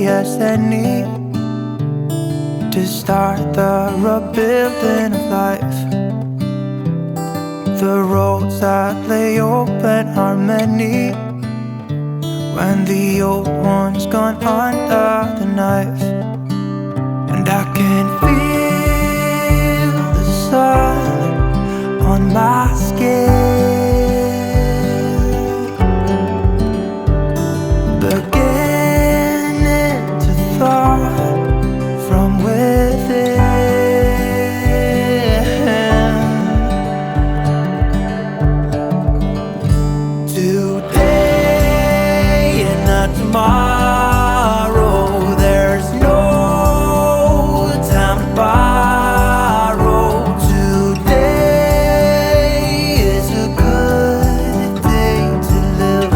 day as any to start the rebuilding of life. The roads that lay open are many when the old one's gone under the knife. And I can feel the sun on my skin, beginning to thaw from within. Today and not tomorrow, there's no time to borrow. Today is a good day to live.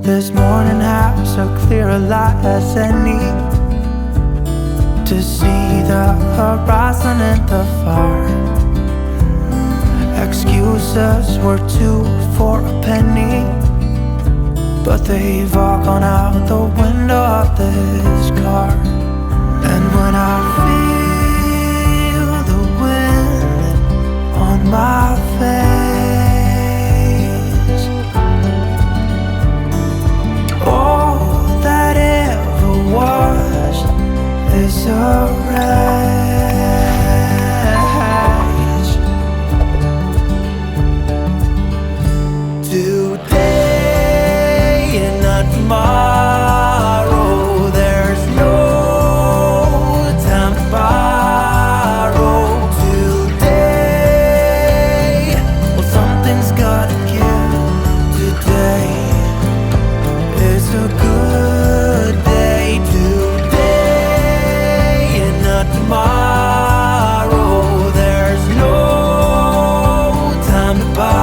This morning has a clearer light as any to see the horizon in the far. Excuses were 2 for a penny, but they've all gone out the window of this car. And when I feel the wind on my face, all that ever was is a wreck. Today and not tomorrow, there's no time to borrow. Today, well, something's gotta give. Today is a good day. Today and not tomorrow, there's no time to borrow.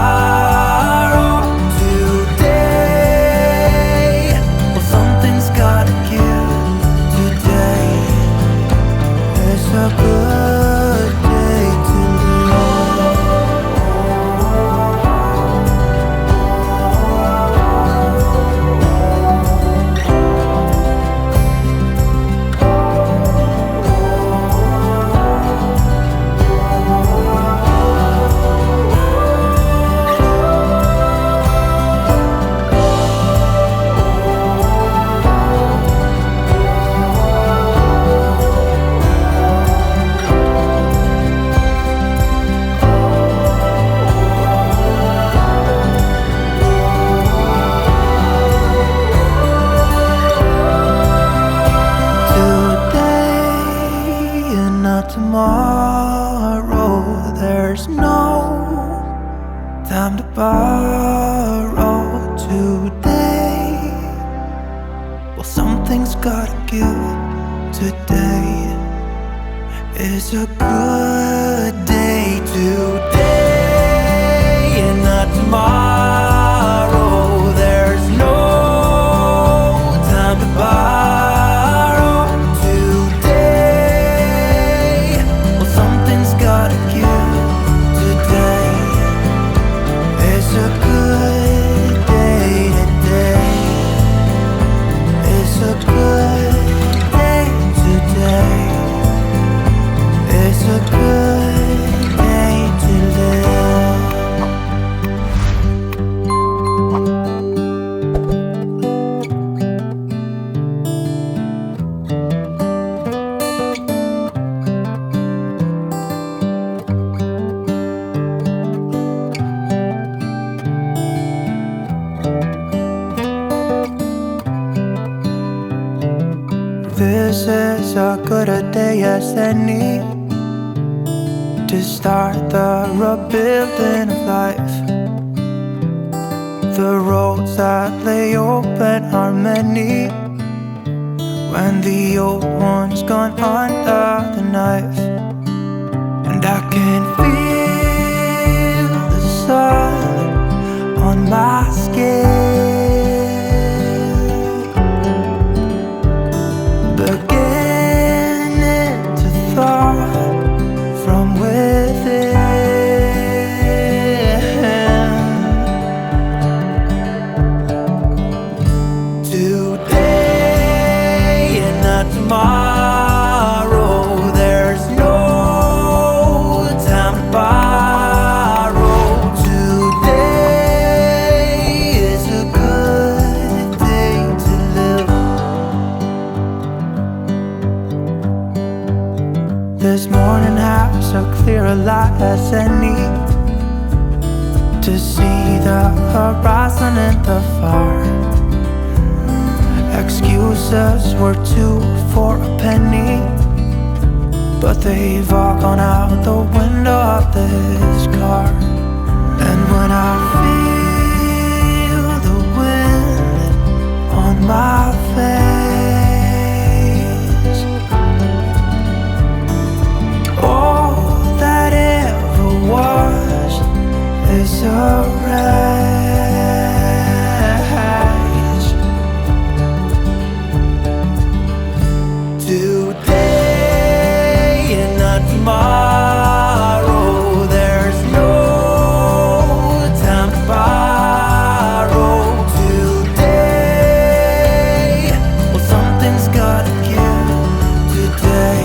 Tomorrow, there's no time to borrow. Today, well, something's gotta give. Today is a good day. Today and not tomorrow, there's no time to borrow. This is a good a day as any to start the rebuilding of life. The roads that lay open are many when the old one's gone under the knife. And I can feel the sun on my skin, beginning to thaw from within. This morning has a clearer light as any, to see the horizon in the far. Excuses were 2 for a penny, but they've all gone out the window of this car. And when I feel the wind on my face, all that ever was is a race. Today and not tomorrow, there's no time to borrow. Today, well, something's gotta give. Today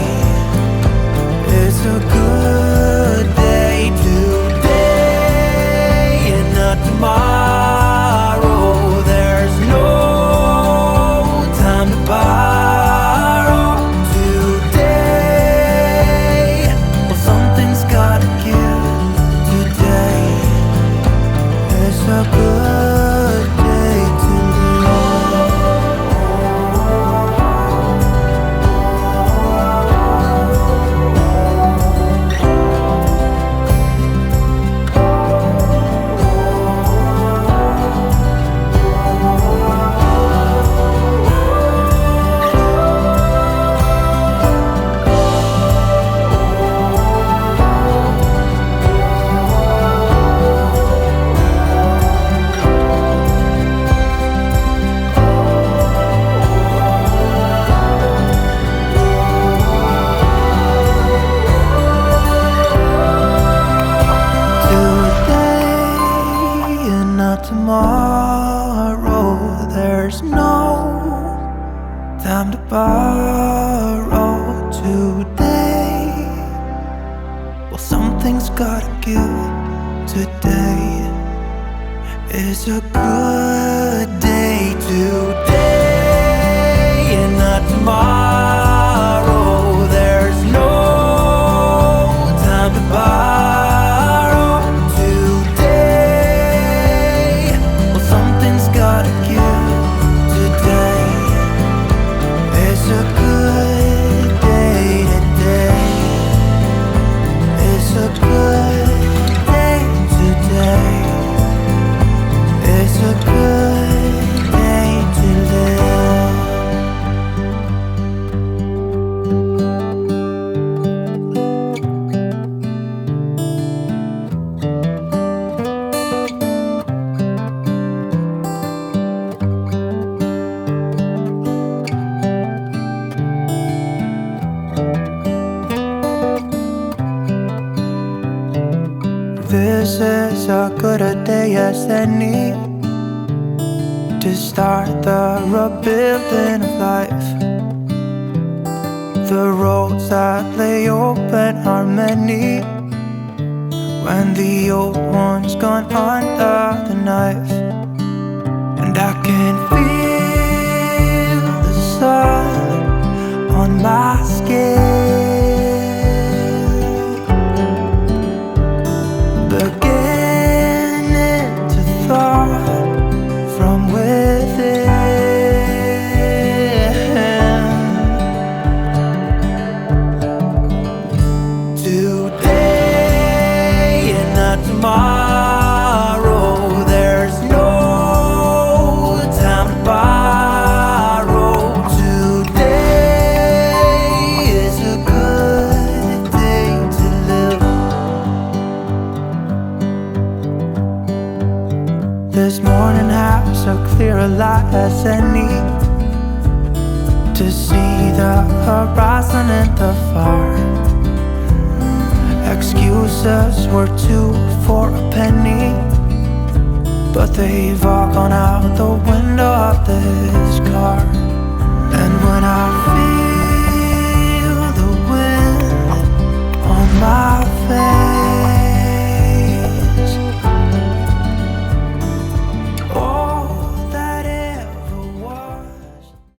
is a good day. Today and not tomorrow, there's no time to borrow. Today, well, something's gotta give. Today is a good day to tomorrow, there's no time to borrow. Today, well, something's gotta give. Today is a good day. Today and not tomorrow, there's no time to borrow. Gotta give. Today is a good day. Today is a good day. Today is a good day to live. This is as good a day as any to start the rebuilding of life. The roads that lay open are many when the old one's gone under the knife. And I can feel the sun on my skin, beginning to thaw from within. Today and not tomorrow, there's no time to borrow. Today is a good day to live. This morning has a clearer light as any to see the horizon in the far. Excuses were 2 for a penny, but they've all gone out the window of this car. And when I feel